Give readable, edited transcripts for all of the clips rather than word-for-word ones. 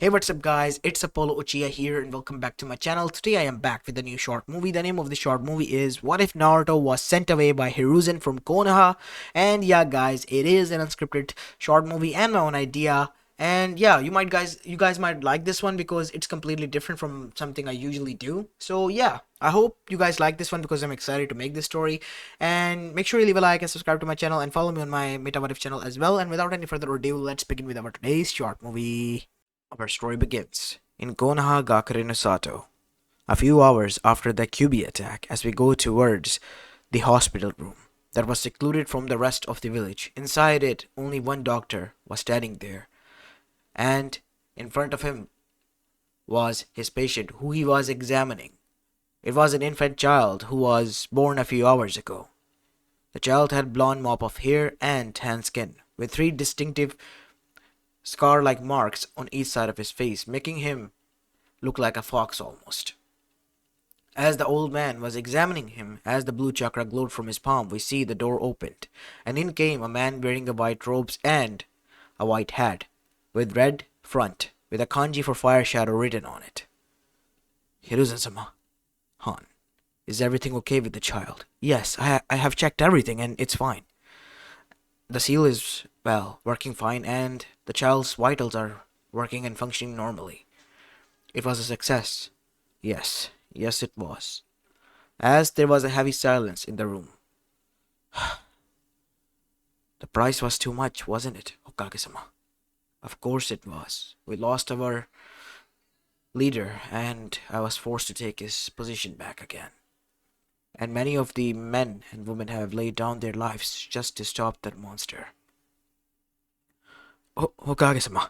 Hey, what's up guys, it's Apollo Uchiha here and welcome back to my channel. Today I am back with a new short movie. The name of the short movie is What If Naruto Was Sent Away by Hiruzen from Konoha. And yeah guys, it is an unscripted short movie and my own idea. And yeah, you guys might like this one because it's completely different from something I usually do. So yeah, I hope you guys like this one because I'm excited to make this story. And make sure you leave a like and subscribe to my channel and follow me on my Meta What If channel as well. And without any further ado, let's begin with our today's short movie. Our story begins in Konoha Gakure no Sato, a few hours after the QB attack as we go towards the hospital room that was secluded from the rest of the village. Inside it, only one doctor was standing there, and in front of him was his patient who he was examining. It was an infant child who was born a few hours ago. The child had blonde mop of hair and tan skin, with three distinctive scar-like marks on each side of his face, making him look like a fox almost. As the old man was examining him, as the blue chakra glowed from his palm, we see the door opened, and in came a man wearing a white robes and a white hat, with red front, with a kanji for fire shadow written on it. Hiruzen-sama, Han, is everything okay with the child? Yes, I have checked everything and it's fine. The seal is, well, working fine and the child's vitals are working and functioning normally. It was a success. Yes, yes it was. As there was a heavy silence in the room. The price was too much, wasn't it, Hokage-sama? Of course it was. We lost our leader and I was forced to take his position back again. And many of the men and women have laid down their lives just to stop that monster. Hokage-sama,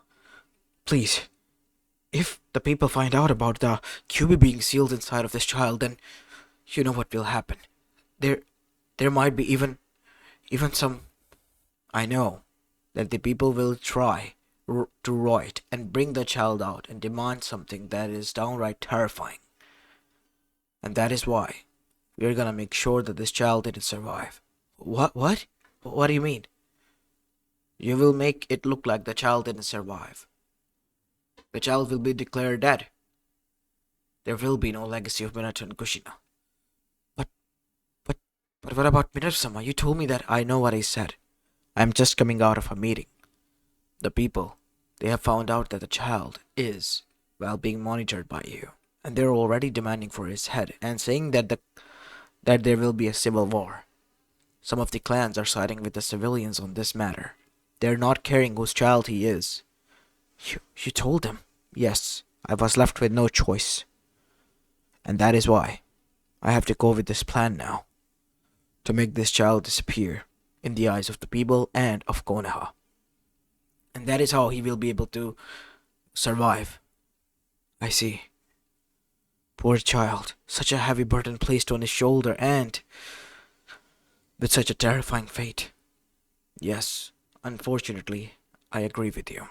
please, if the people find out about the QB being sealed inside of this child, then you know what will happen. There might be even some. I know that the people will try to riot and bring the child out and demand something that is downright terrifying. And that is why we're gonna make sure that this child didn't survive. What? What do you mean? You will make it look like the child didn't survive. The child will be declared dead. There will be no legacy of Minato and Kushina. But, but, but what about Minato-sama? You told me that. I know what I said. I'm just coming out of a meeting. The people, they have found out that the child is, well, being monitored by you. And they're already demanding for his head and saying that there will be a civil war. Some of the clans are siding with the civilians on this matter. They're not caring whose child he is. You told them? Yes, I was left with no choice. And that is why I have to go with this plan now. To make this child disappear in the eyes of the people and of Konoha. And that is how he will be able to survive. I see. Poor child, such a heavy burden placed on his shoulder and with such a terrifying fate. Yes, unfortunately, I agree with you.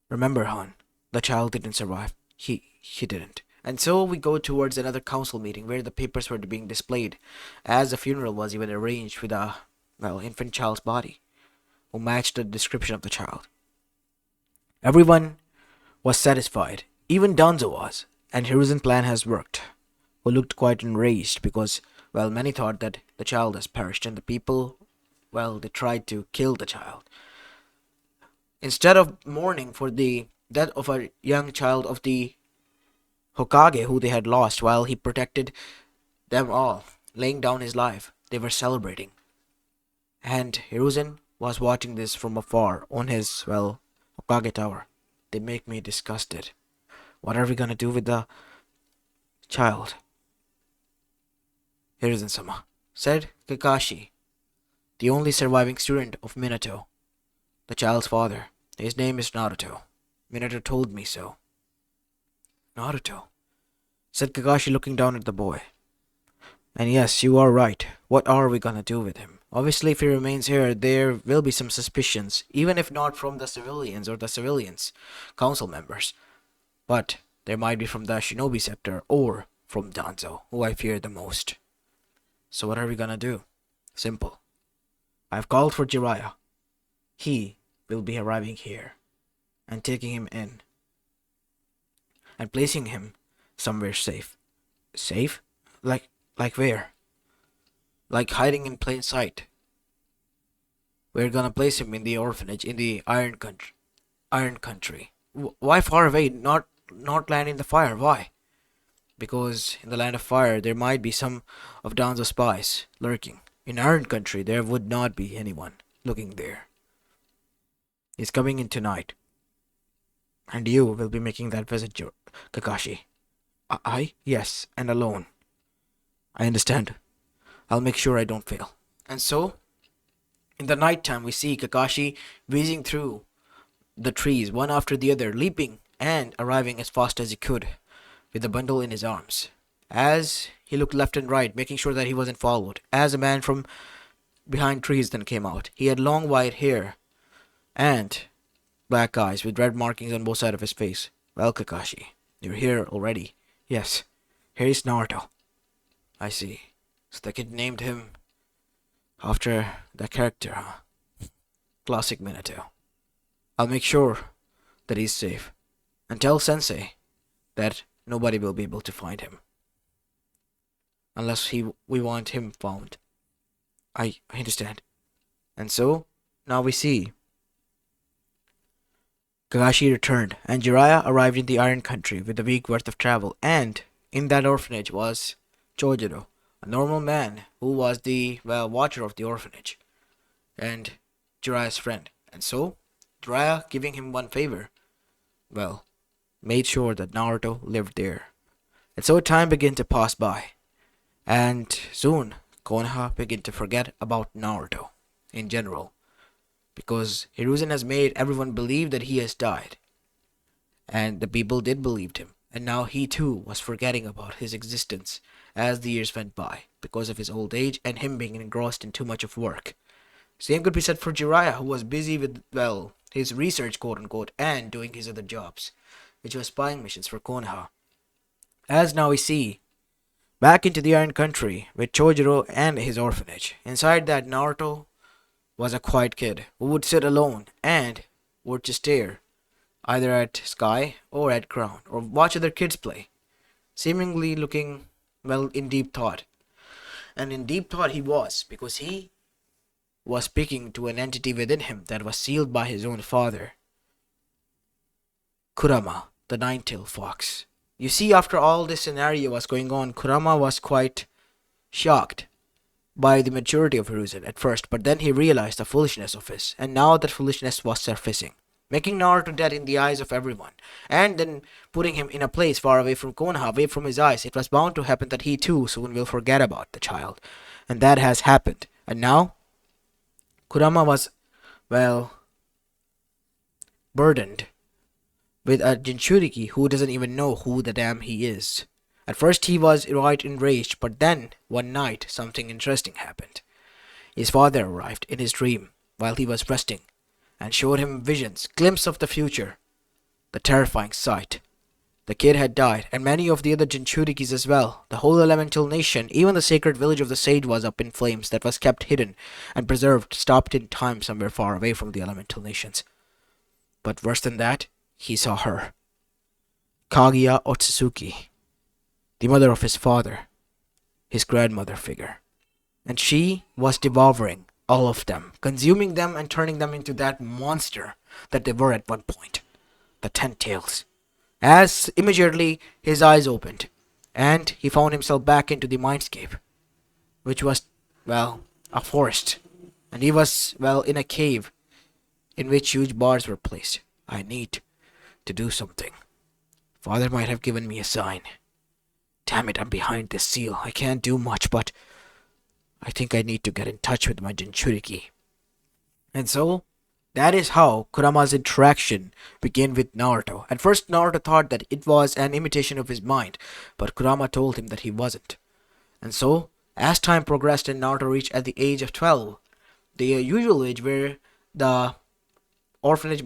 Remember, Han, the child didn't survive. He didn't. And so we go towards another council meeting where the papers were being displayed, as a funeral was even arranged with a, well, infant child's body, who matched the description of the child. Everyone was satisfied, even Danzo was, and Hiruzen's plan has worked, who looked quite enraged because, well, many thought that the child has perished and the people, well, they tried to kill the child. Instead of mourning for the death of a young child of the Hokage who they had lost while he protected them all, laying down his life, they were celebrating. And Hiruzen was watching this from afar on his, well, Hokage tower. They make me disgusted. What are we gonna do with the child? Hiruzen-sama, said Kakashi, the only surviving student of Minato, the child's father. His name is Naruto. Minato told me so. Naruto, said Kakashi looking down at the boy. And yes, you are right. What are we gonna do with him? Obviously, if he remains here, there will be some suspicions, even if not from the civilians or the civilians' council members. But there might be from the Shinobi Scepter or from Danzo, who I fear the most. So what are we gonna do? Simple. I've called for Jiraiya. He will be arriving here. and taking him in and placing him somewhere safe. Safe? Like where? Like hiding in plain sight. We're gonna place him in the orphanage in the Iron Country. Iron Country. Why far away? Not land in the fire. Why? Because in the land of fire there might be some of Danzo's spies lurking. In Iron Country there would not be anyone looking there. He's coming in tonight, and you will be making that visit, Kakashi. I? Yes, and alone. I understand. I'll make sure I don't fail. And so, in the night time, we see Kakashi whizzing through the trees, one after the other, leaping and arriving as fast as he could, with the bundle in his arms. As he looked left and right, making sure that he wasn't followed, as a man from behind trees then came out. He had long white hair and black eyes with red markings on both sides of his face. Well, Kakashi, you're here already. Yes, here is Naruto. I see. So the kid named him after the character, huh? Classic Minato. I'll make sure that he's safe. And tell Sensei that nobody will be able to find him. Unless we want him found. I understand. And so, now we see Kakashi returned, and Jiraiya arrived in the Iron Country with a week worth of travel, and in that orphanage was Chojuro, a normal man who was the, watcher of the orphanage, and Jiraiya's friend. And so, Jiraiya, giving him one favor, made sure that Naruto lived there. And so time began to pass by, and soon Konoha began to forget about Naruto in general, because Hiruzen has made everyone believe that he has died. And the people did believe him, and now he too was forgetting about his existence as the years went by, because of his old age and him being engrossed in too much of work. Same could be said for Jiraiya, who was busy with, his research, quote unquote, and doing his other jobs, which was spying missions for Konoha. As now we see, back into the Iron Country with Chojuro and his orphanage. Inside that, Naruto was a quiet kid who would sit alone and would just stare either at sky or at ground or watch other kids play, seemingly looking, in deep thought. And in deep thought he was, because he was speaking to an entity within him that was sealed by his own father, Kurama, the nine-tailed fox. You see, after all this scenario was going on, Kurama was quite shocked by the maturity of Hiruzen at first, but then he realized the foolishness of his, and now that foolishness was surfacing, making Naruto dead in the eyes of everyone, and then putting him in a place far away from Konoha, away from his eyes. It was bound to happen that he too soon will forget about the child, and that has happened. And now, Kurama was, burdened with a Jinchuriki who doesn't even know who the damn he is. At first he was right enraged, but then, one night, something interesting happened. His father arrived in his dream while he was resting, and showed him visions, glimpses of the future. The terrifying sight. The kid had died, and many of the other Jinchurikis as well. The whole elemental nation, even the sacred village of the sage was up in flames that was kept hidden and preserved, stopped in time somewhere far away from the elemental nations. But worse than that, he saw her. Kaguya Otsutsuki, the mother of his father, his grandmother figure. And she was devouring all of them, consuming them and turning them into that monster that they were at one point, the 10 tails. As immediately his eyes opened, and he found himself back into the mindscape, which was, a forest. And he was, in a cave in which huge bars were placed. I need to do something. Father might have given me a sign. Damn it, I'm behind this seal. I can't do much, but I think I need to get in touch with my Jinchuriki. And so, that is how Kurama's interaction began with Naruto. At first, Naruto thought that it was an imitation of his mind, but Kurama told him that he wasn't. And so, as time progressed and Naruto reached at the age of 12, the usual age where the orphanage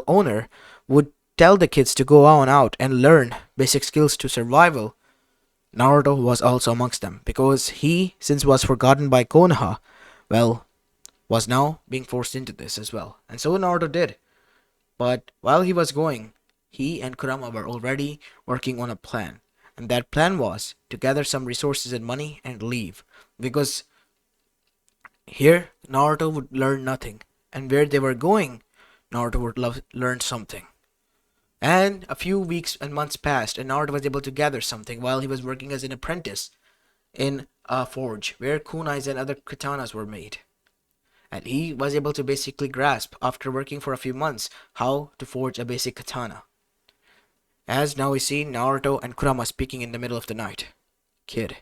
owner would tell the kids to go on out and learn basic skills to survival, Naruto was also amongst them, because he, since was forgotten by Konoha, was now being forced into this as well. And so Naruto did. But while he was going, he and Kurama were already working on a plan. And that plan was to gather some resources and money and leave. Because here, Naruto would learn nothing. And where they were going, Naruto would learn something. And a few weeks and months passed, and Naruto was able to gather something while he was working as an apprentice in a forge where kunais and other katanas were made. And he was able to basically grasp, after working for a few months, how to forge a basic katana. As now we see Naruto and Kurama speaking in the middle of the night. Kid,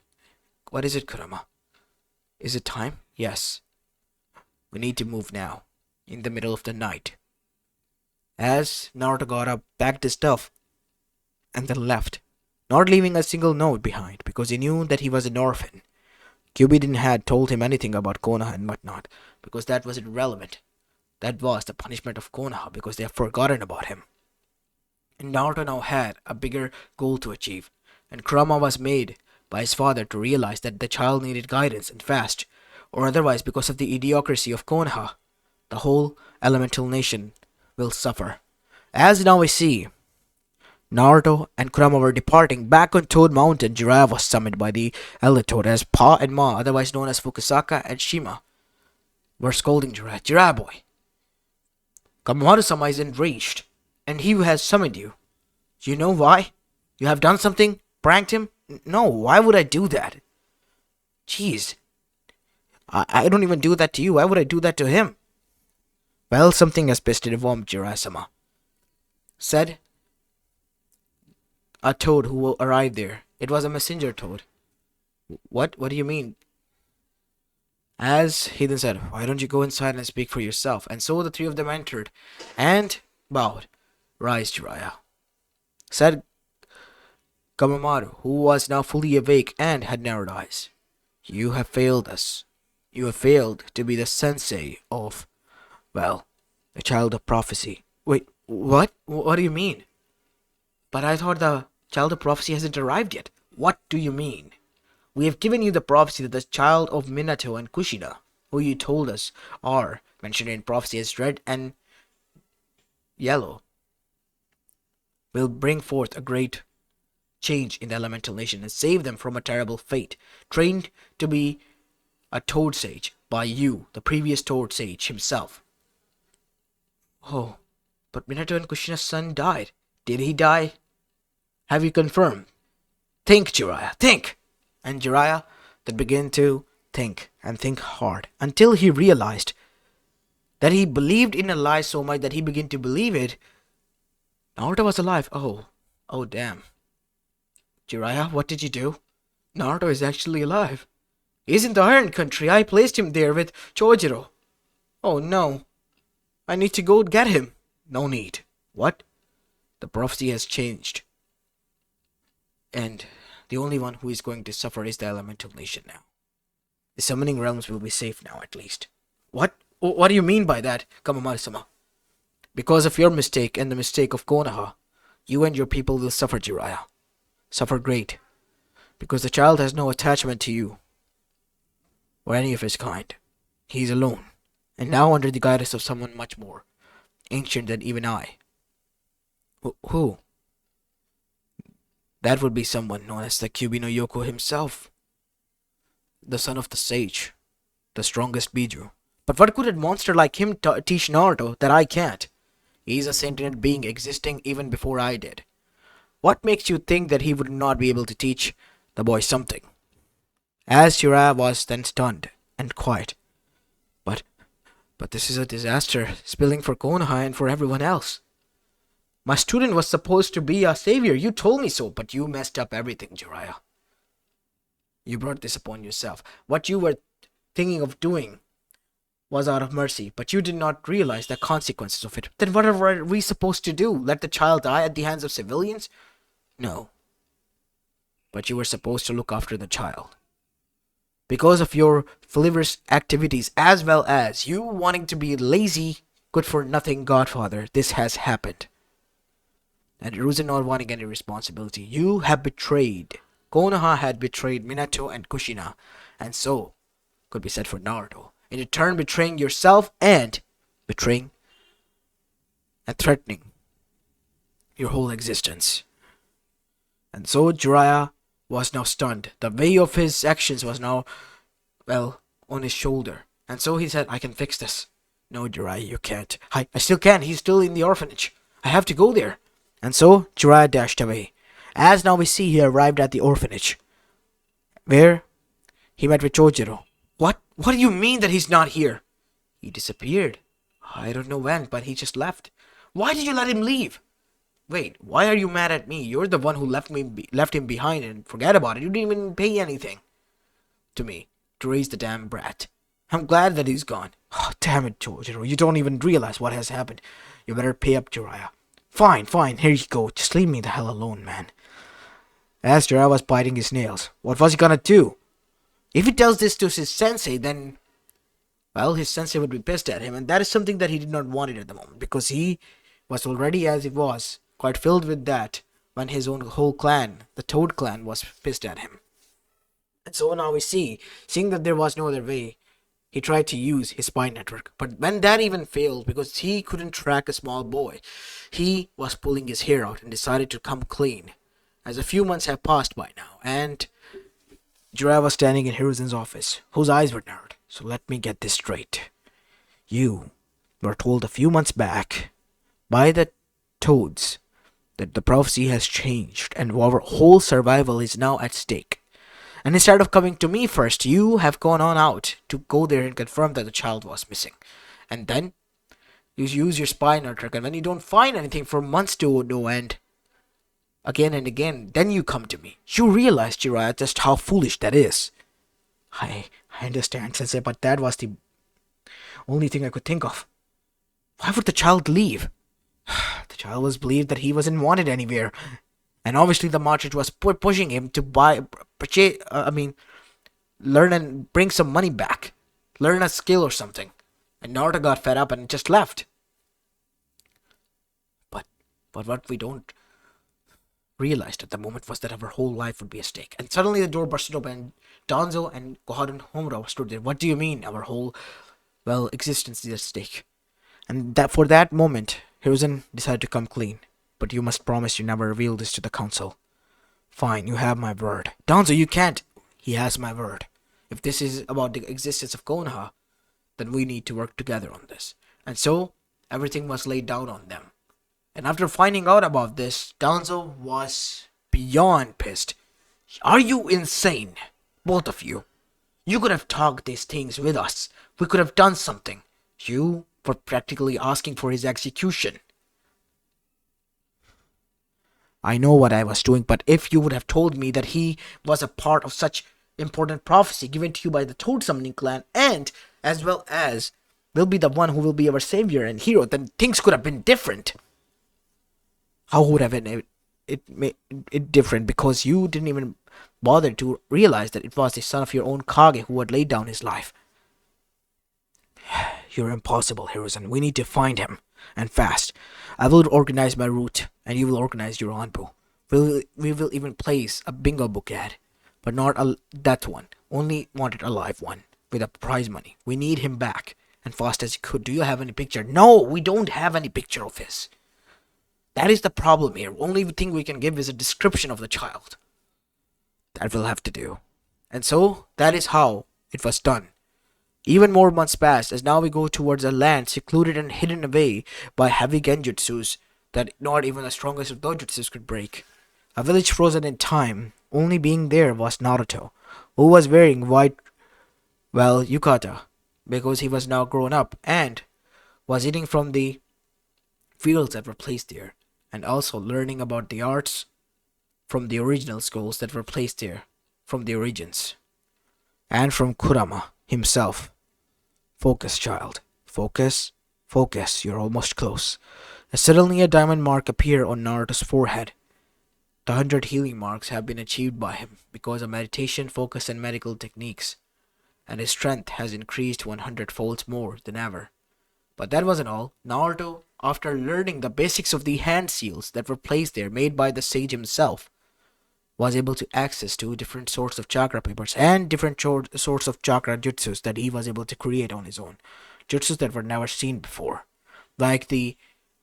what is it, Kurama? Is it time? Yes. We need to move now, in the middle of the night. As Naruto got up, packed his stuff, and then left, not leaving a single note behind because he knew that he was an orphan. Kyubiden had told him anything about Konoha and whatnot because that was irrelevant. That was the punishment of Konoha because they had forgotten about him. And Naruto now had a bigger goal to achieve, and Kurama was made by his father to realize that the child needed guidance and fast, or otherwise because of the idiocracy of Konoha, the whole elemental nation will suffer. As now we see, Naruto and Kurama were departing back on Toad Mountain. Jiraiya was summoned by the Elder Toad as Pa and Ma, otherwise known as Fukusaka and Shima, were scolding Jiraiya. Jiraiya boy, Kamaru-sama is enraged, and he has summoned you. You know why? You have done something? Pranked him? No, why would I do that? Jeez. I don't even do that to you. Why would I do that to him? Well, something has pissed it warm, Jiraiya-sama, said a toad who arrived there. It was a messenger toad. What? What do you mean? As he then said, why don't you go inside and speak for yourself? And so the three of them entered and bowed. Rise, Jiraiya, said Kamamaru, who was now fully awake and had narrowed eyes. You have failed us. You have failed to be the sensei of, well, the child of prophecy. Wait, what? What do you mean? But I thought the child of prophecy hasn't arrived yet. What do you mean? We have given you the prophecy that the child of Minato and Kushina, who you told us are mentioned in prophecy as red and yellow, will bring forth a great change in the elemental nation and save them from a terrible fate, trained to be a toad sage by you, the previous toad sage himself. Oh, but Minato and Kushina's son died. Did he die? Have you confirmed? Think, Jiraiya, think! And Jiraiya then began to think and think hard until he realized that he believed in a lie so much that he began to believe it. Naruto was alive. Oh damn. Jiraiya, what did you do? Naruto is actually alive. He's in the Iron Country. I placed him there with Chojiro. Oh no. I need to go get him. No need. What? The prophecy has changed. And the only one who is going to suffer is the elemental nation now. The summoning realms will be safe now, at least. What? What do you mean by that, Kamamaru-sama? Because of your mistake and the mistake of Konoha, you and your people will suffer, Jiraiya. Suffer great. Because the child has no attachment to you or any of his kind. He is alone, and now under the guidance of someone much more ancient than even I. Who? That would be someone known as the Kyubi no Yoko himself. The son of the sage. The strongest Biju. But what could a monster like him teach Naruto that I can't? He's a sentient being existing even before I did. What makes you think that he would not be able to teach the boy something? As Jiraiya was then stunned and quiet. But this is a disaster, spilling for Konoha and for everyone else. My student was supposed to be a savior. You told me so, but you messed up everything, Jiraiya. You brought this upon yourself. What you were thinking of doing was out of mercy, but you did not realize the consequences of it. Then what are we supposed to do? Let the child die at the hands of civilians? No. But you were supposed to look after the child. Because of your frivolous activities, as well as you wanting to be lazy, good-for-nothing godfather, this has happened. And Hiruzen not wanting any responsibility. You have betrayed. Konoha had betrayed Minato and Kushina, and so could be said for Naruto. in return betraying yourself and betraying and threatening your whole existence. And so Jiraiya was now stunned. The weight of his actions was now, well, on his shoulder. And so he said, I can fix this. No, Jiraiya, you can't. I still can. He's still in the orphanage. I have to go there. And so Jiraiya dashed away. As now we see, he arrived at the orphanage, where he met with Chojiro. What? What do you mean that he's not here? He disappeared. I don't know when, but he just left. Why did you let him leave? Wait, why are you mad at me? You're the one who left him behind and forget about it. You didn't even pay anything to me to raise the damn brat. I'm glad that he's gone. Oh, damn it, Chojiro. You don't even realize what has happened. You better pay up, Jiraiya. Fine, here you go. Just leave me the hell alone, man. As Jiraiya was biting his nails, what was he gonna do? If he tells this to his sensei, then, well, his sensei would be pissed at him, and that is something that he did not want it at the moment, because he was already, as it was, quite filled with that when his own whole clan, the Toad clan, was pissed at him. And so now we seeing that there was no other way, he tried to use his spy network. But when that even failed, because he couldn't track a small boy, he was pulling his hair out and decided to come clean. As a few months have passed by now, and Jiraiya was standing in Hiruzen's office, whose eyes were narrowed. So let me get this straight. You were told a few months back by the Toads that the prophecy has changed and our whole survival is now at stake. And instead of coming to me first, you have gone on out to go there and confirm that the child was missing. And then you use your spy network, and when you don't find anything for months to no end, again and again, then you come to me. You realize, Jiraiya, just how foolish that is. I understand, Sensei, but that was the only thing I could think of. Why would the child leave? The child was believed that he wasn't wanted anywhere. And obviously the merchant was pushing him to learn and bring some money back. Learn a skill or something. And Naruto got fed up and just left. But what we don't realized at the moment was that our whole life would be at stake. And suddenly the door busted open and Danzo and Konoha and Homura stood there. What do you mean our whole, well, existence is at stake? And that for that moment, Hiruzen decided to come clean. But you must promise you never reveal this to the council. Fine, you have my word. Danzo, you can't. He has my word. If this is about the existence of Konoha, then we need to work together on this. And so, everything was laid down on them. And after finding out about this, Danzo was beyond pissed. Are you insane? Both of you. You could have talked these things with us. We could have done something. You were practically asking for his execution. I know what I was doing, but if you would have told me that he was a part of such important prophecy given to you by the Toad Summoning Clan, and as well as will be the one who will be our savior and hero, then things could have been different. How would have it made it different? Because you didn't even bother to realize that it was the son of your own Kage who had laid down his life. You're impossible, Hiruzen. We need to find him, and fast. I will organize my route, and you will organize your Anbu. We will even place a bingo book ad, but not a death one. Only wanted a live one with a prize money. We need him back, and fast as you could. Do you have any picture? No, we don't have any picture of his. That is the problem here. Only thing we can give is a description of the child. That will have to do. And so, that is how it was done. Even more months passed, as now we go towards a land secluded and hidden away by heavy genjutsus that not even the strongest of dojutsus could break. A village frozen in time, only being there was Naruto, who was wearing white, well, yukata, because he was now grown up, and was eating from the fields that were placed there, and also learning about the arts from the original schools that were placed there, from the origins, and from Kurama himself. Focus, child. Focus. Focus. You're almost close. As suddenly a diamond mark appeared on Naruto's forehead. The 100 healing marks have been achieved by him because of meditation, focus, and medical techniques, and his strength has increased 100 folds more than ever. But that wasn't all. Naruto, after learning the basics of the hand seals that were placed there, made by the sage himself, was able to access to different sorts of chakra papers and different sorts of chakra jutsus that he was able to create on his own. Jutsus that were never seen before, like the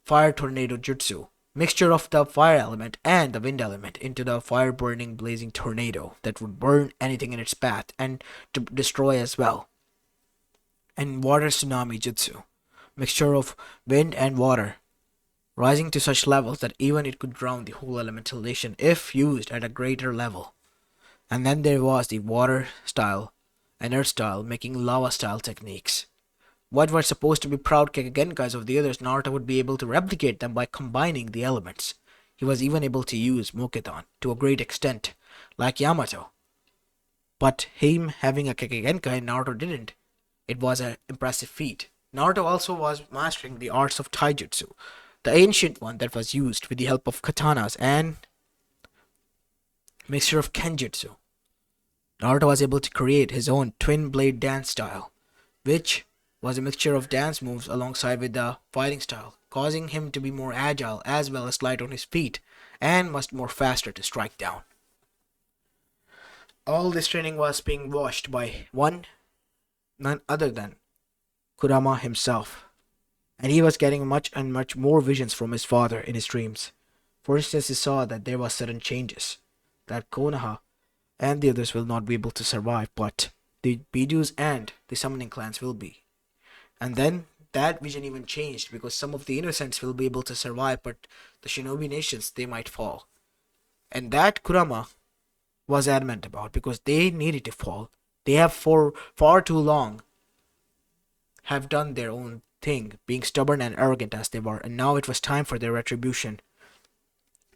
fire tornado jutsu, mixture of the fire element and the wind element into the fire burning blazing tornado that would burn anything in its path and to destroy as well. And water tsunami jutsu, mixture of wind and water, rising to such levels that even it could drown the whole elemental nation if used at a greater level. And then there was the water style and earth style making lava style techniques. What were supposed to be proud Kagegenkais of the others, Naruto would be able to replicate them by combining the elements. He was even able to use Moketan to a great extent, like Yamato. But him having a Kagegenkai, Naruto didn't. It was an impressive feat. Naruto also was mastering the arts of taijutsu, the ancient one that was used with the help of katanas and mixture of kenjutsu. Naruto was able to create his own twin blade dance style, which was a mixture of dance moves alongside with the fighting style, causing him to be more agile as well as light on his feet and much more faster to strike down. All this training was being watched by none other than Kurama himself, and he was getting much and much more visions from his father in his dreams. For instance, he saw that there was sudden changes, that Konoha and the others will not be able to survive, but the Bijus and the summoning clans will be. And then that vision even changed because some of the innocents will be able to survive, but the shinobi nations they might fall. And that Kurama was adamant about because they needed to fall. They have for far too long have done their own thing, being stubborn and arrogant as they were, and now it was time for their retribution.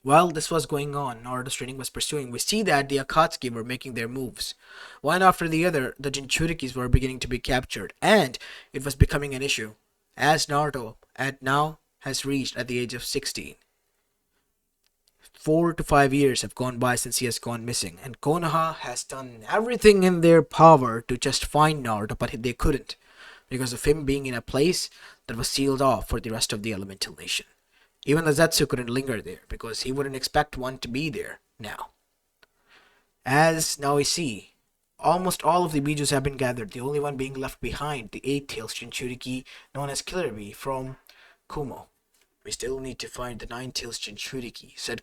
While this was going on, Naruto's training was pursuing, we see that the Akatsuki were making their moves. One after the other, the Jinchurikis were beginning to be captured, and it was becoming an issue, as Naruto at now has reached at the age of 16. 4 to 5 years have gone by since he has gone missing, and Konoha has done everything in their power to just find Naruto, but they couldn't, because of him being in a place that was sealed off for the rest of the elemental nation. Even the Zetsu couldn't linger there, because he wouldn't expect one to be there now. As now we see, almost all of the Bijus have been gathered, the only one being left behind, the 8-tailed Jinchuriki known as Killer Bee from Kumo. We still need to find the 9-tailed Jinchuriki, said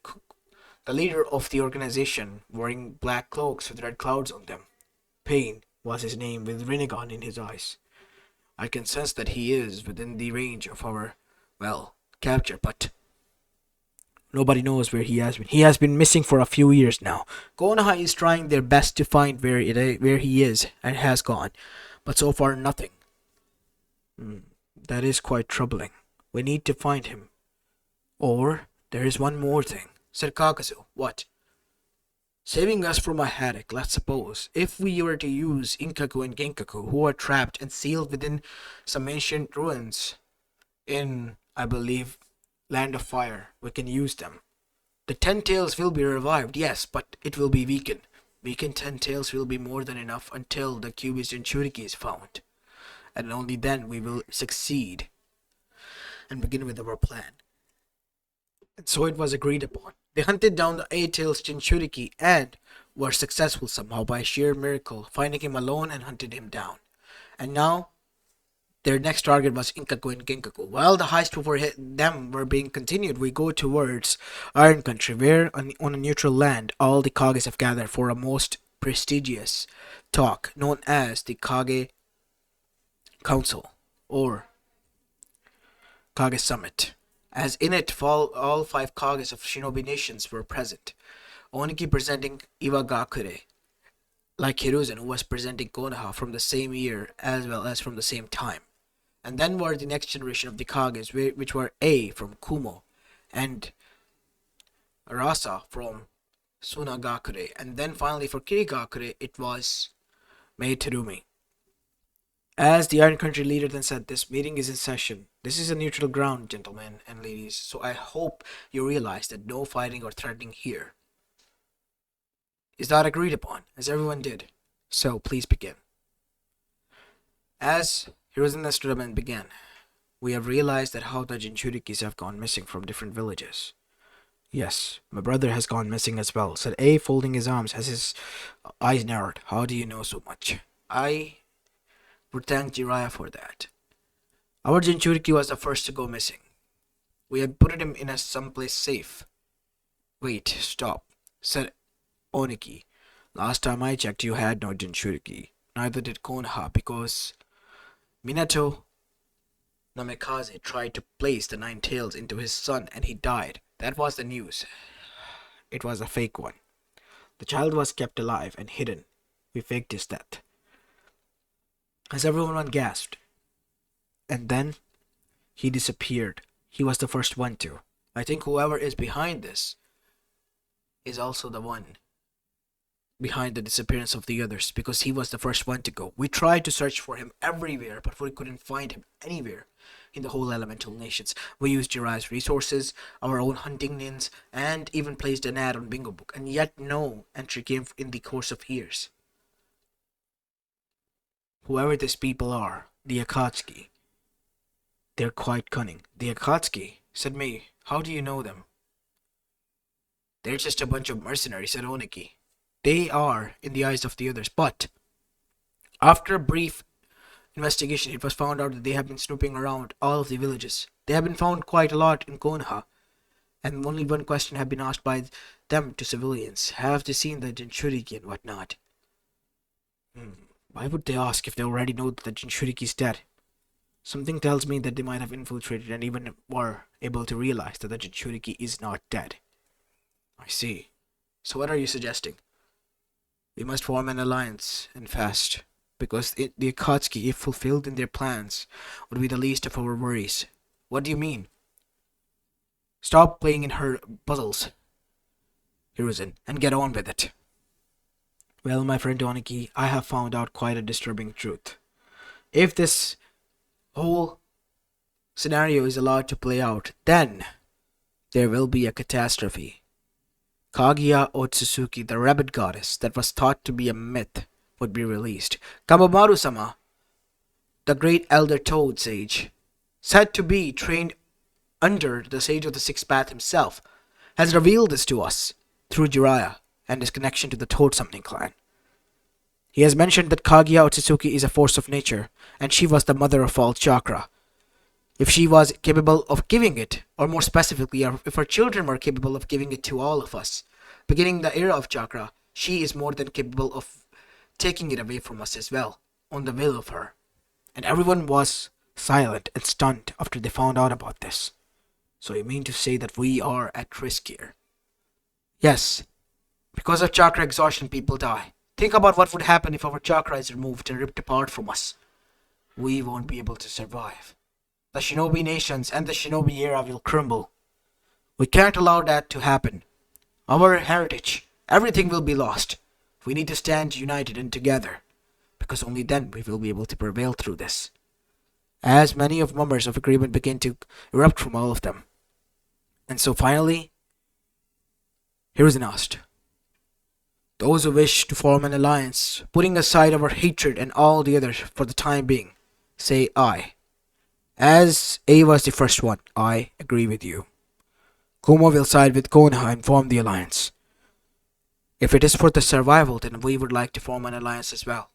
the leader of the organization, wearing black cloaks with red clouds on them. Pain was his name, with Rinnegan in his eyes. I can sense that he is within the range of our, capture, but nobody knows where he has been. He has been missing for a few years now. Konoha is trying their best to find where he is and has gone, but so far nothing. That is quite troubling. We need to find him. Or there is one more thing, said Kakazu. What? Saving us from a headache, let's suppose, if we were to use Inkaku and Genkaku, who are trapped and sealed within some ancient ruins in, I believe, Land of Fire, we can use them. The 10 tails will be revived, yes, but it will be weakened. Weakened 10 tails will be more than enough until the Kyuubi's Jinchuriki is found. And only then we will succeed and begin with our plan. And so it was agreed upon. They hunted down the 8-tailed Jinchuriki and were successful somehow by sheer miracle, finding him alone and hunted him down. And now their next target was Inkaku and Genkaku. While the heist for them were being continued, we go towards Iron Country, where on a neutral land, all the Kages have gathered for a most prestigious talk known as the Kage Council or Kage Summit. As in it, all 5 Kages of shinobi nations were present. Oniki presenting Iwagakure, like Hiruzen, who was presenting Konoha from the same year as well as from the same time. And then were the next generation of the Kages, which were A from Kumo and Arasa from Sunagakure. And then finally for Kirigakure, it was Meitarumi. As the Iron Country leader then said, this meeting is in session. This is a neutral ground, gentlemen and ladies, so I hope you realize that no fighting or threatening here. Is that agreed upon? As everyone did. So please begin. As Hiruzen stood up and began, we have realized that how the Jinchurikis have gone missing from different villages. Yes, my brother has gone missing as well, said A, folding his arms as his eyes narrowed. How do you know so much? I would thank Jiraiya for that. Our Jinchuriki was the first to go missing. We had put him in a someplace safe. Wait, stop, said Oniki. Last time I checked, you had no Jinchuriki. Neither did Konoha, because Minato Namikaze tried to place the nine tails into his son and he died. That was the news. It was a fake one. The child was kept alive and hidden. We faked his death. As everyone gasped. And then he disappeared. He was the first one to. I think whoever is behind this is also the one behind the disappearance of the others, because he was the first one to go. We tried to search for him everywhere, but we couldn't find him anywhere in the whole elemental nations. We used Jiraiya's resources, our own hunting nins, and even placed an ad on Bingo Book, and yet no entry came in the course of years. Whoever these people are, the Akatsuki, they're quite cunning. The Akatsuki, said Mei. How do you know them? They're just a bunch of mercenaries, said Oniki. They are in the eyes of the others, but after a brief investigation, it was found out that they have been snooping around all of the villages. They have been found quite a lot in Konoha, and only one question had been asked by them to civilians. Have they seen the Jinchuriki and whatnot? Why would they ask if they already know that the Jinchuriki is dead? Something tells me that they might have infiltrated and even were able to realize that the Jinchuriki is not dead. I see. So what are you suggesting? We must form an alliance, and fast, because the Akatsuki, if fulfilled in their plans, would be the least of our worries. What do you mean? Stop playing in her puzzles, Hiruzen, and get on with it. Well, my friend Oniki, I have found out quite a disturbing truth. If this whole scenario is allowed to play out, then there will be a catastrophe. Kaguya Otsutsuki, the rabbit goddess that was thought to be a myth, would be released. Kamabaru-sama, the great elder toad sage, said to be trained under the sage of the sixth path himself, has revealed this to us through Jiraiya and his connection to the Toad Summoning Clan. He has mentioned that Kaguya Otsutsuki is a force of nature, and she was the mother of all chakra. If she was capable of giving it, or more specifically, if her children were capable of giving it to all of us, beginning the era of chakra, she is more than capable of taking it away from us as well, on the will of her. And everyone was silent and stunned after they found out about this. So you mean to say that we are at risk here? Yes. Because of chakra exhaustion, people die. Think about what would happen if our chakra is removed and ripped apart from us. We won't be able to survive. The shinobi nations and the shinobi era will crumble. We can't allow that to happen. Our heritage, everything will be lost. We need to stand united and together, because only then we will be able to prevail through this. As many of murmurs of agreement begin to erupt from all of them. And so finally, Hiruzen asked, those who wish to form an alliance, putting aside our hatred and all the others for the time being, say aye. As A was the first one, I agree with you. Kuma will side with Konoha and form the alliance. If it is for the survival, then we would like to form an alliance as well,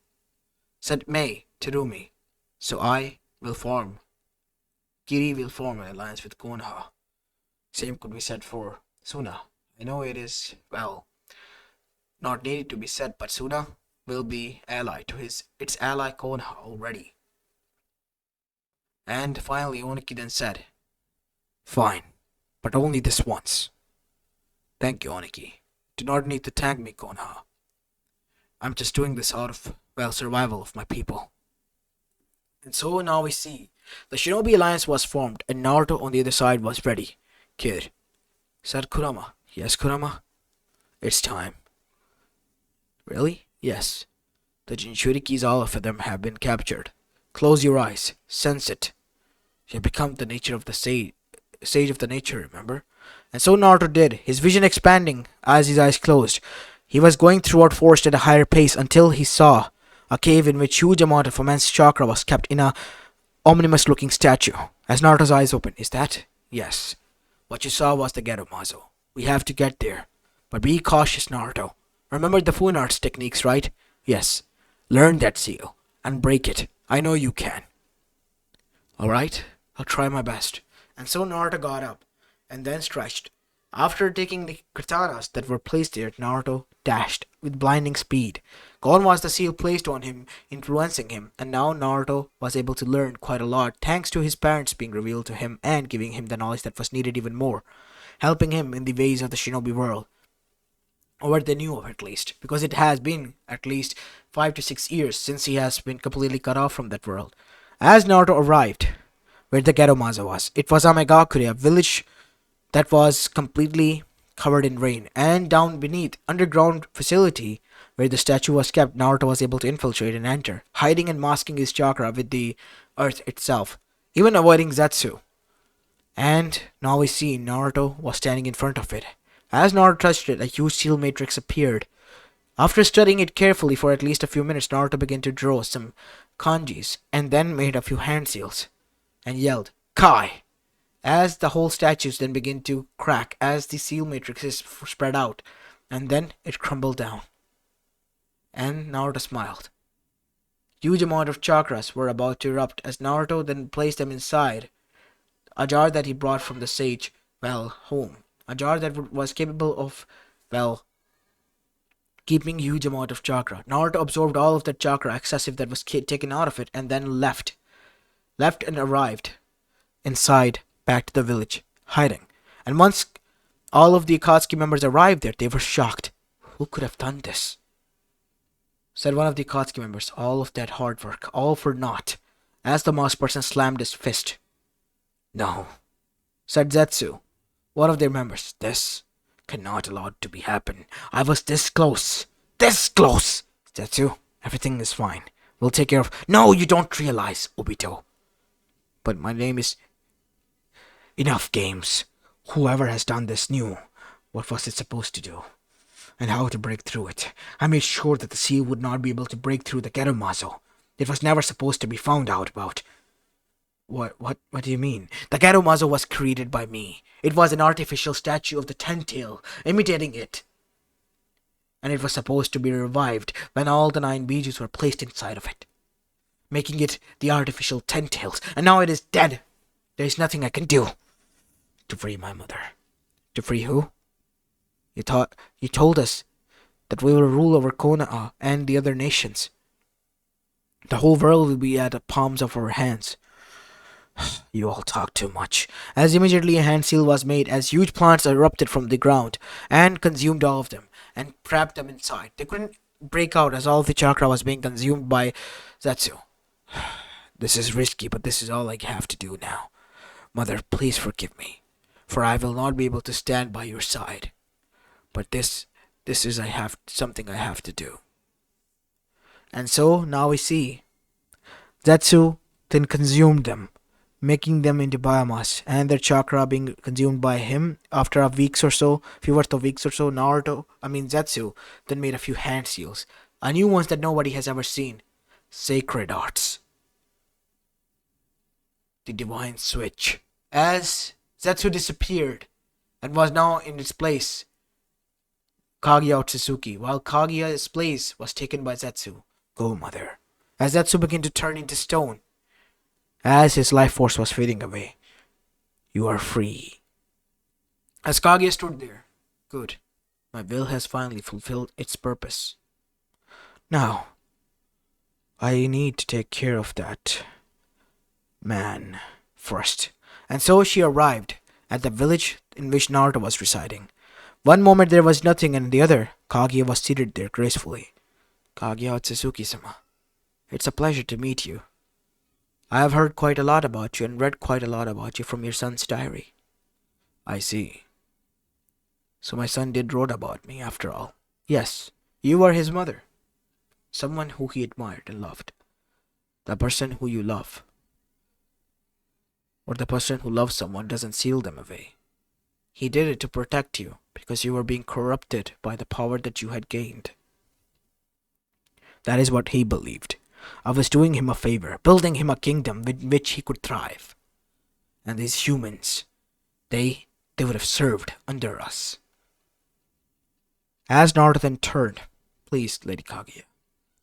said Mei to Rumi. So I will form. Kiri will form an alliance with Konoha. Same could be said for Suna. I know it is, well, not needed to be said, but Suna will be allied to its ally Konoha already. And finally Oniki then said, fine, but only this once. Thank you, Oniki. Do not need to thank me, Konoha. I'm just doing this out of, well, survival of my people. And so now we see, the Shinobi Alliance was formed and Naruto on the other side was ready. Kid, said Kurama. Yes, Kurama? It's time. Really? Yes. The Jinchurikis, all of them, have been captured. Close your eyes. Sense it. You have become the nature of the sage of the nature, remember? And so Naruto did, his vision expanding as his eyes closed. He was going throughout forest at a higher pace until he saw a cave in which huge amount of immense chakra was kept in a ominous looking statue. As Naruto's eyes opened, is that? Yes. What you saw was the Gerumazo. We have to get there. But be cautious, Naruto. Remember the Fun Arts techniques, right? Yes. Learn that seal and break it. I know you can. Alright? I'll try my best. And so Naruto got up and then stretched. After taking the katanas that were placed there, Naruto dashed with blinding speed. Gone was the seal placed on him, influencing him, and now Naruto was able to learn quite a lot thanks to his parents being revealed to him and giving him the knowledge that was needed even more, helping him in the ways of the shinobi world. Or what they knew of at least, because it has been at least 5 to 6 years since he has been completely cut off from that world. As Naruto arrived where the Geromaza was, it was Amegakure, a village that was completely covered in rain, and down beneath underground facility where the statue was kept, Naruto was able to infiltrate and enter, hiding and masking his chakra with the earth itself, even avoiding Zetsu. And now we see Naruto was standing in front of it. As Naruto touched it, a huge seal matrix appeared. After studying it carefully for at least a few minutes, Naruto began to draw some kanjis and then made a few hand seals and yelled, Kai! As the whole statues then began to crack as the seal matrices spread out, and then it crumbled down. And Naruto smiled. Huge amount of chakras were about to erupt as Naruto then placed them inside a jar that he brought from the sage, home. A jar that was capable of, keeping huge amount of chakra. Naruto absorbed all of that chakra excessive that was taken out of it and then left and arrived inside back to the village, hiding. And once all of the Akatsuki members arrived there, they were shocked. Who could have done this? Said one of the Akatsuki members, all of that hard work, all for naught, as the mouse person slammed his fist. No, said Zetsu, one of their members. This cannot allow it to be happen. I was this close. This close! Zetsu, everything is fine. We'll take care of... No, you don't realize, Obito. But my name is... Enough games. Whoever has done this knew what was it supposed to do and how to break through it. I made sure that the seal would not be able to break through the Geromazo. It was never supposed to be found out about. What do you mean? The Geromazo was created by me. It was an artificial statue of the Ten-Tail, imitating it. And it was supposed to be revived when all the 9 bijus were placed inside of it, making it the artificial Ten-Tails. And now it is dead. There is nothing I can do to free my mother. To free who? You told us that we will rule over Konoha and the other nations. The whole world will be at the palms of our hands. You all talk too much. As immediately a hand seal was made, as huge plants erupted from the ground and consumed all of them and trapped them inside. They couldn't break out as all of the chakra was being consumed by Zetsu. This is risky, but this is all I have to do now. Mother, please forgive me, for I will not be able to stand by your side. But this is something I have to do. And so now we see Zetsu then consumed them, making them into biomass, and their chakra being consumed by him. After a weeks or so, few worth of weeks or so, Zetsu then made a few hand seals, a new ones that nobody has ever seen. Sacred arts. The divine switch. As Zetsu disappeared and was now in its place, Kage Otsutsuki, while Kage's place was taken by Zetsu. Go, mother. As Zetsu began to turn into stone, as his life force was fading away. You are free. As Kage stood there. Good. My will has finally fulfilled its purpose. Now, I need to take care of that man first. And so she arrived at the village in which Naruto was residing. One moment there was nothing, and the other, Kage was seated there gracefully. Kage Otsutsuki-sama, it's a pleasure to meet you. I have heard quite a lot about you and read quite a lot about you from your son's diary. I see. So my son did wrote about me after all. Yes, you are his mother. Someone who he admired and loved. The person who you love. Or the person who loves someone doesn't seal them away. He did it to protect you because you were being corrupted by the power that you had gained. That is what he believed. I was doing him a favor, building him a kingdom with which he could thrive. And these humans, they would have served under us. As Naruto then turned, please, Lady Kaguya,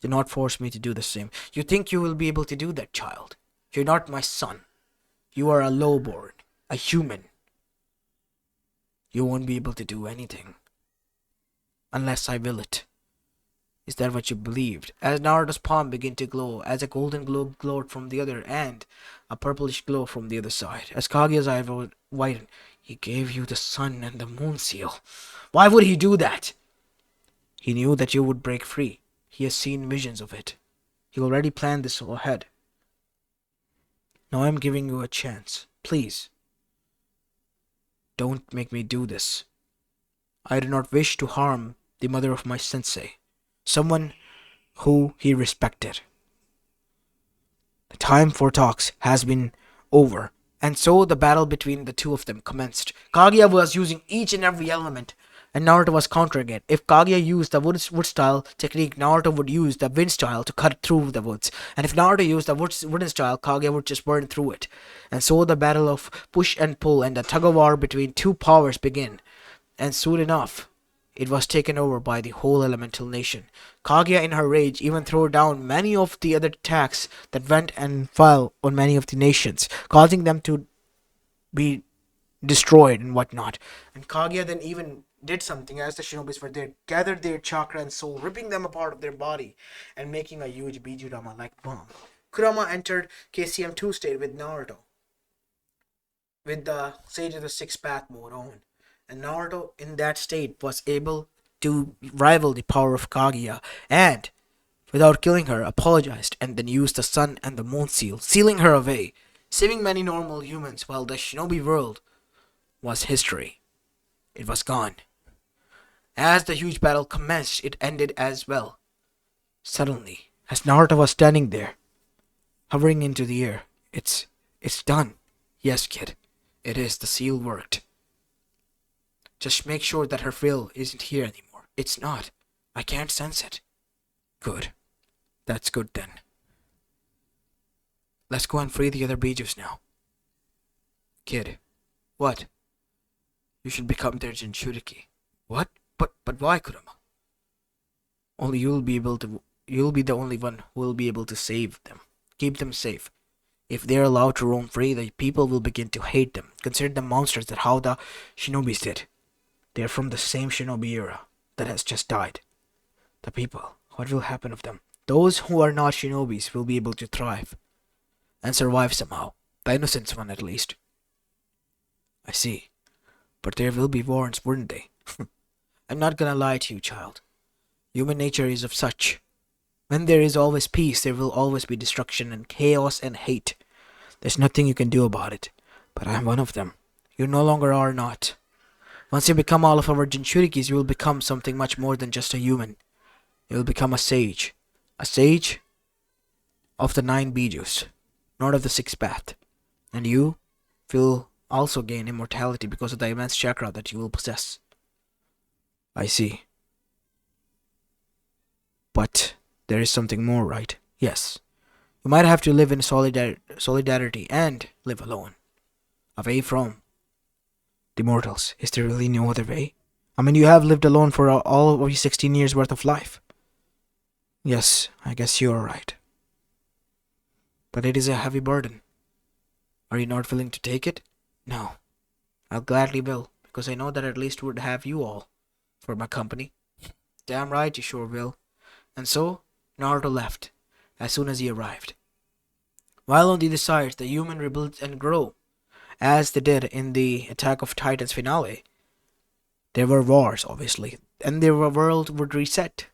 do not force me to do the same. You think you will be able to do that, child? You're not my son. You are a lowborn, a human. You won't be able to do anything unless I will it. Is that what you believed? As Naruto's palm began to glow, as a golden glow glowed from the other and a purplish glow from the other side, as Kaguya's eye widened, he gave you the sun and the moon seal. Why would he do that? He knew that you would break free. He has seen visions of it. He already planned this all ahead. Now I'm giving you a chance. Please, don't make me do this. I do not wish to harm the mother of my sensei, someone who he respected. The time for talks has been over, and so the battle between the two of them commenced. Kaguya was using each and every element, and Naruto was countering it. If Kaguya used the wood style technique, Naruto would use the wind style to cut through the woods. And if Naruto used the wooden style, Kaguya would just burn through it. And so the battle of push and pull and the tug of war between two powers began. And soon enough, it was taken over by the whole elemental nation. Kaguya in her rage even threw down many of the other attacks that went and fell on many of the nations, causing them to be destroyed and whatnot. And Kaguya then even did something as the shinobis were there, gathered their chakra and soul, ripping them apart of their body and making a huge Bijurama like bomb. Kurama entered KCM2 state with Naruto, with the Sage of the Sixth Path mode on. And Naruto in that state was able to rival the power of Kaguya and, without killing her, apologized and then used the sun and the moon seal, sealing her away, saving many normal humans while the shinobi world was history. It was gone. As the huge battle commenced, it ended as well. Suddenly, as Naruto was standing there, hovering into the air, it's done. Yes, kid, it is. The seal worked. Just make sure that her will isn't here anymore. It's not. I can't sense it. Good. That's good then. Let's go and free the other Bijus now. Kid. What? You should become their Jinchuriki. What? But why, Kurama? Only you'll be the only one who will be able to save them. Keep them safe. If they're allowed to roam free, the people will begin to hate them, consider them monsters that how the shinobis did. They're from the same shinobi era that has just died. The people, what will happen of them? Those who are not shinobis will be able to thrive and survive somehow. The innocent one, at least. I see. But there will be wars, wouldn't they? I'm not gonna lie to you, child. Human nature is of such. When there is always peace, there will always be destruction and chaos and hate. There's nothing you can do about it. But I'm one of them. You no longer are not. Once you become all of our Jinchurikis, you will become something much more than just a human. You will become a sage. A sage of the 9 Bijus, not of the 6th path. And you will also gain immortality because of the immense chakra that you will possess. I see. But there is something more, right? Yes. You might have to live in solidarity and live alone. Away from the mortals. Is there really no other way? I mean, you have lived alone for all of your 16 years worth of life. Yes, I guess you are right. But it is a heavy burden. Are you not willing to take it? No. I'll gladly will, because I know that at least would have you all for my company. Damn right, you sure will. And so, Naruto left, as soon as he arrived. While on the other side, the human rebuilt and grow, as they did in the Attack of Titans finale. There were wars, obviously, and their world would reset.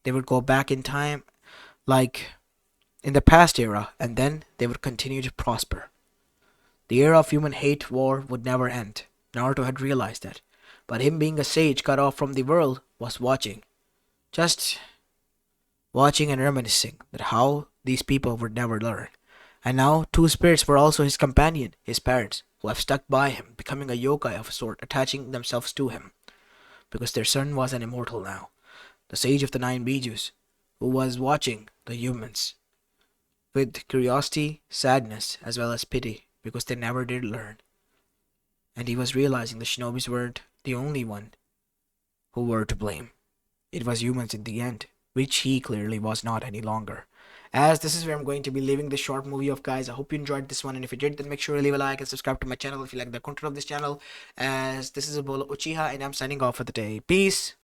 They would go back in time, like in the past era, and then they would continue to prosper. The era of human hate war would never end. Naruto had realized that, but him being a sage cut off from the world was watching. Just watching and reminiscing that how these people would never learn. And now 2 spirits were also his companion, his parents, who have stuck by him, becoming a yokai of a sort, attaching themselves to him. Because their son was an immortal now, the sage of the 9 Bijus, who was watching the humans with curiosity, sadness, as well as pity, because they never did learn. And he was realizing the shinobis weren't the only one who were to blame. It was humans in the end, which he clearly was not any longer. As this is where I'm going to be leaving this short movie of, guys. I hope you enjoyed this one, and if you did, then make sure to leave a like and subscribe to my channel if you like the content of this channel. As this is a Bolo Uchiha, and I'm signing off for the day. Peace.